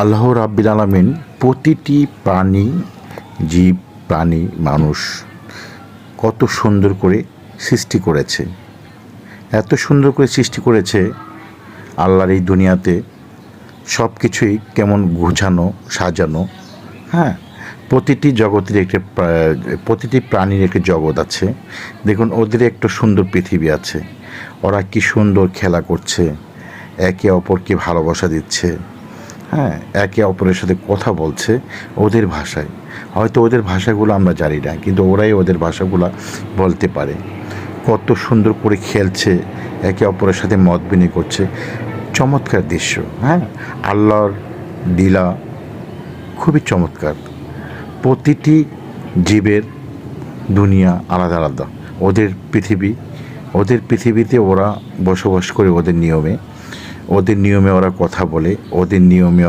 আল্লাহ রাব্বিল আলামিন প্রতিটি প্রাণী, জীব, প্রাণী, মানুষ কত সুন্দর করে সৃষ্টি করেছে। এত সুন্দর করে সৃষ্টি করেছে, আল্লাহর এই দুনিয়াতে সব কিছুই কেমন গোছানো, সাজানো। হ্যাঁ, প্রতিটি জগতের প্রতিটি প্রাণীর একটি জগৎ আছে। দেখুন, ওদের একটা সুন্দর পৃথিবী আছে। ওরা কি সুন্দর খেলা করছে, একে অপরকে ভালোবাসা দিচ্ছে। হ্যাঁ, একে অপরের সাথে কথা বলছে ওদের ভাষায়। হয়তো ওদের ভাষাগুলো আমরা জানি না, কিন্তু ওরাই ওদের ভাষাগুলো বলতে পারে। কত সুন্দর করে খেলছে, একে অপরের সাথে মত বিনিময় করছে। চমৎকার দৃশ্য। হ্যাঁ, আল্লাহর লীলা খুবই চমৎকার। প্রতিটি জীবের দুনিয়া আলাদা আলাদা। ওদের পৃথিবীতে ওরা বসবাস করে ওদের নিয়মে ওরা কথা বলে, ওদের নিয়মে